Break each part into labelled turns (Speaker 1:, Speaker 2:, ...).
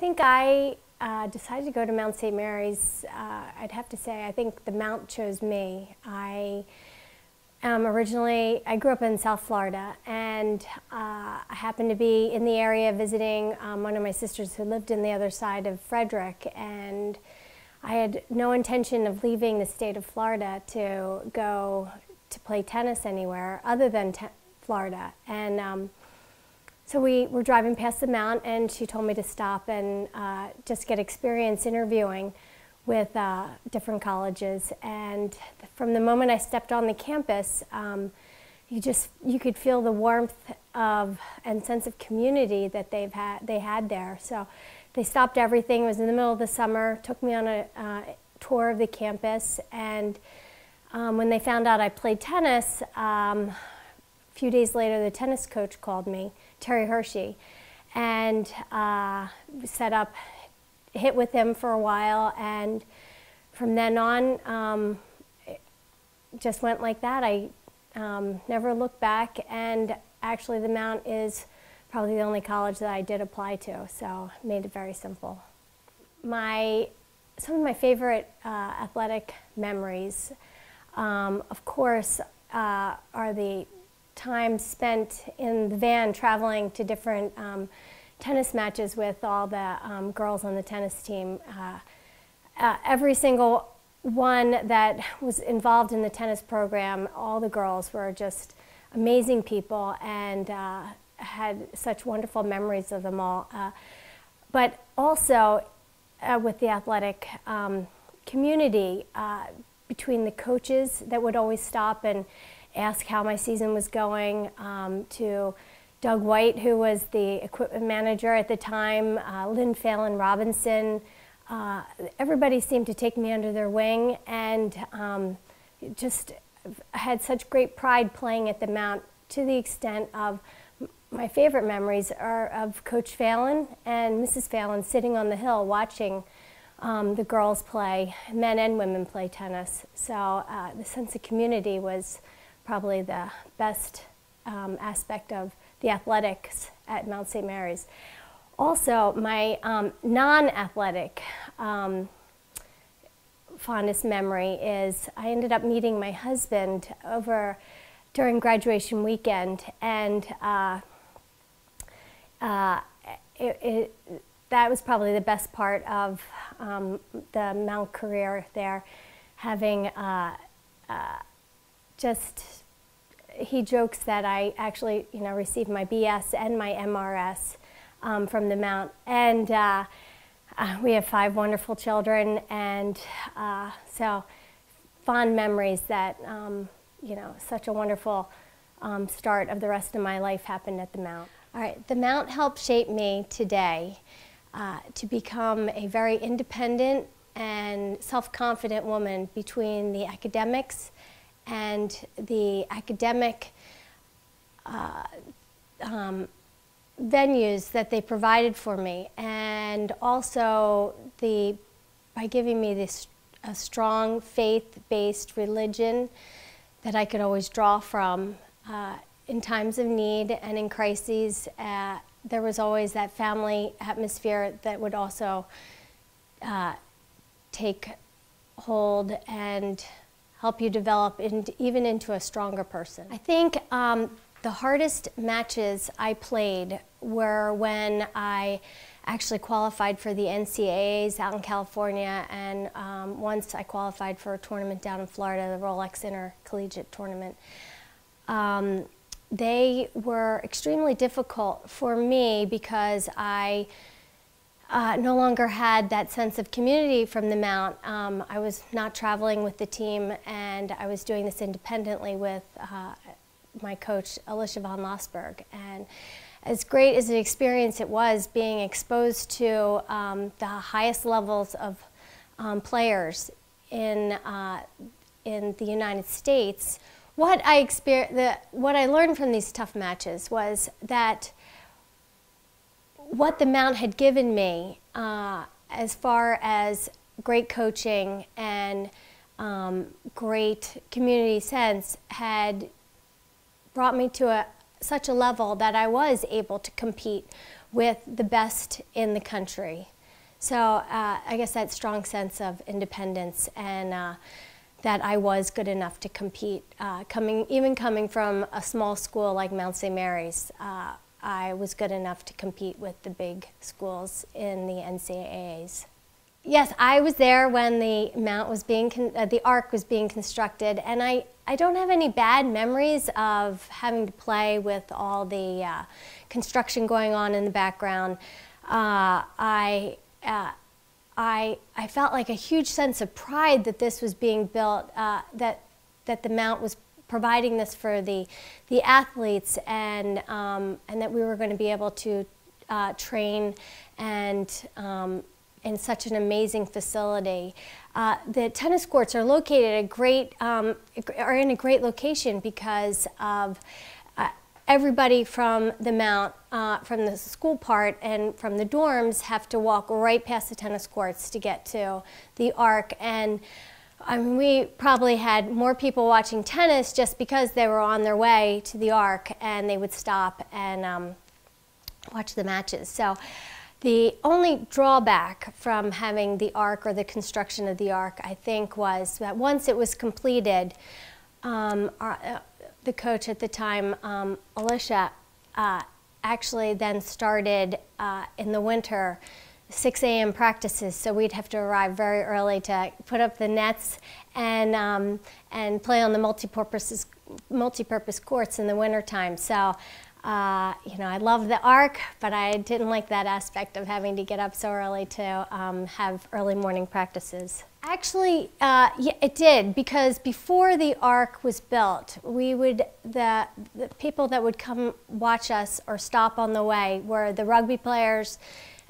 Speaker 1: think I decided to go to Mount St. Mary's. I'd have to say I think the Mount chose me. I grew up in South Florida, and I happened to be in the area visiting one of my sisters who lived in the other side of Frederick, and I had no intention of leaving the state of Florida to go to play tennis anywhere other than Florida. And so we were driving past the Mount, and she told me to stop and just get experience interviewing with different colleges. And from the moment I stepped on the campus, you could feel the warmth and sense of community that they had there. So they stopped everything. It was in the middle of the summer, took me on a tour of the campus, and when they found out I played tennis, a few days later the tennis coach called me, Terry Hershey, and set up, hit with him for a while, and from then on it just went like that. I never looked back, and actually the Mount is probably the only college that I did apply to, so made it very simple. Some of my favorite athletic memories, of course, are the time spent in the van traveling to different tennis matches with all the girls on the tennis team. Every single one that was involved in the tennis program, all the girls were just amazing people, and had such wonderful memories of them all. But also with the athletic community, between the coaches that would always stop and ask how my season was going, to Doug White, who was the equipment manager at the time, Lynn Phelan Robinson. Everybody seemed to take me under their wing, and just had such great pride playing at the Mount, to the extent of my favorite memories are of Coach Phelan and Mrs. Phelan sitting on the hill watching the girls play, men and women play tennis. So the sense of community was probably the best aspect of the athletics at Mount St. Mary's. Also, my non-athletic fondest memory is I ended up meeting my husband during graduation weekend, and that was probably the best part of the Mount career there, having he jokes that I actually received my BS and my MRS from the Mount, and we have 5 wonderful children, and so fond memories that such a wonderful start of the rest of my life happened at the Mount. All right, the Mount helped shape me today to become a very independent and self-confident woman between the academics and the academic venues that they provided for me, and also by giving me a strong faith-based religion that I could always draw from in times of need and in crises. There was always that family atmosphere that would also take hold and help you develop even into a stronger person. I think the hardest matches I played were when I actually qualified for the NCAAs out in California, and once I qualified for a tournament down in Florida, the Rolex Intercollegiate Tournament. They were extremely difficult for me because I no longer had that sense of community from the Mount. I was not traveling with the team, and I was doing this independently with my coach, Alicia von Lossberg. And as great as the experience it was, being exposed to the highest levels of players in the United States, what I learned from these tough matches was that what the Mount had given me as far as great coaching and great community sense had brought me to such a level that I was able to compete with the best in the country. So I guess that strong sense of independence and that I was good enough to compete. Even coming from a small school like Mount St. Mary's, I was good enough to compete with the big schools in the NCAAs. Yes, I was there when the mount was being, the ARC was being constructed, and I don't have any bad memories of having to play with all the construction going on in the background. I felt like a huge sense of pride that this was being built, that the mount was providing this for the athletes, and that we were going to be able to train and in such an amazing facility. The tennis courts are located at are in a great location because of everybody from the mount, from the school part and from the dorms have to walk right past the tennis courts to get to the ARC. And I mean, we probably had more people watching tennis just because they were on their way to the ARC and they would stop and watch the matches. So the only drawback from having the ARC or the construction of the ARC, I think, was that once it was completed, the coach at the time, Alicia, actually then started in the winter 6 a.m. practices, so we'd have to arrive very early to put up the nets and play on the multi-purpose courts in the wintertime. So, you know, I loved the ARC, but I didn't like that aspect of having to get up so early to have early morning practices. Actually, yeah, it did, because before the ARC was built, the people that would come watch us or stop on the way were the rugby players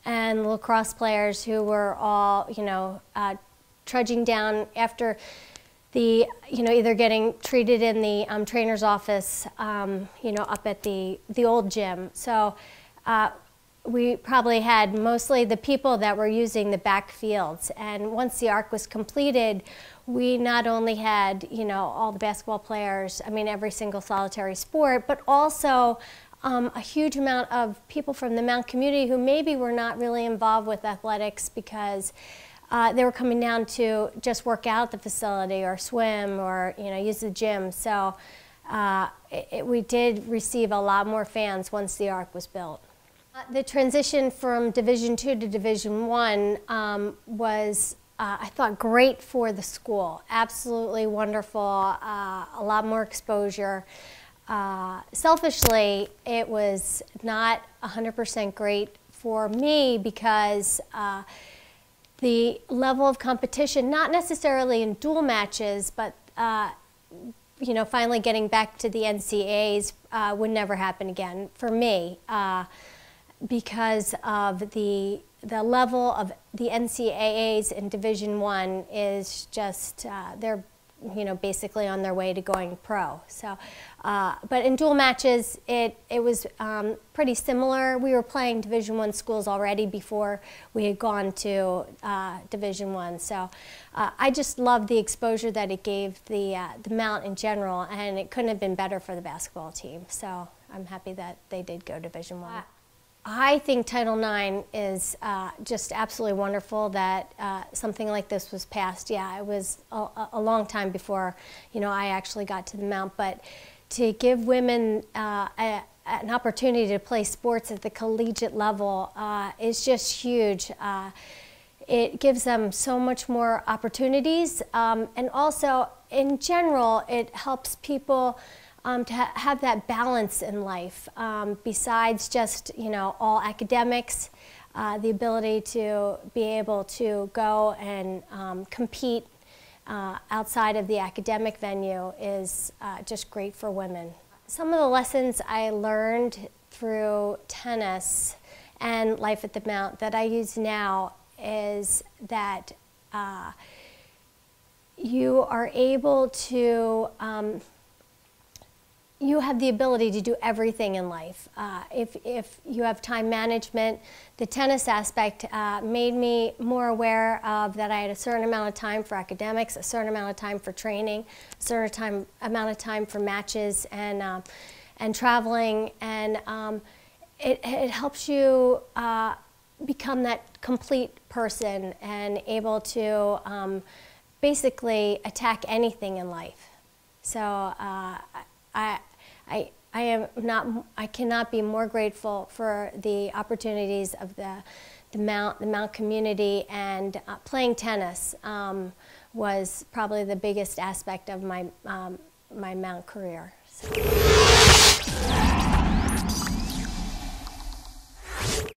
Speaker 1: and lacrosse players who were all, you know, trudging down after the, you know, either getting treated in the trainer's office, you know, up at the old gym. So we probably had mostly the people that were using the back fields. And once the ARC was completed, we not only had, you know, all the basketball players, I mean, every single solitary sport, but also a huge amount of people from the Mount community who maybe were not really involved with athletics because they were coming down to just work out at the facility or swim or, you know, use the gym. So we did receive a lot more fans once the ARC was built. The transition from Division II to Division I was, I thought, great for the school. Absolutely wonderful, a lot more exposure. Selfishly, it was not 100% great for me because the level of competition, not necessarily in dual matches, but you know, finally getting back to the NCAAs would never happen again for me because of the level of the NCAAs in Division I is just, they're, you know, basically on their way to going pro. So, but in dual matches, it was pretty similar. We were playing Division I schools already before we had gone to Division I. So I just loved the exposure that it gave the Mount in general, and it couldn't have been better for the basketball team. So I'm happy that they did go Division I. I think Title IX is just absolutely wonderful that something like this was passed. Yeah, it was a long time before, you know, I actually got to the Mount, but to give women an opportunity to play sports at the collegiate level is just huge. It gives them so much more opportunities, and also, in general, it helps people to have that balance in life, besides just, you know, all academics, the ability to be able to go and compete outside of the academic venue is just great for women. Some of the lessons I learned through tennis and life at the Mount that I use now is that you are able to you have the ability to do everything in life. If you have time management, the tennis aspect made me more aware of that I had a certain amount of time for academics, a certain amount of time for training, a certain amount of time for matches and traveling, and it helps you become that complete person and able to basically attack anything in life. So I cannot be more grateful for the opportunities of the Mount community, and playing tennis was probably the biggest aspect of my my Mount career. So.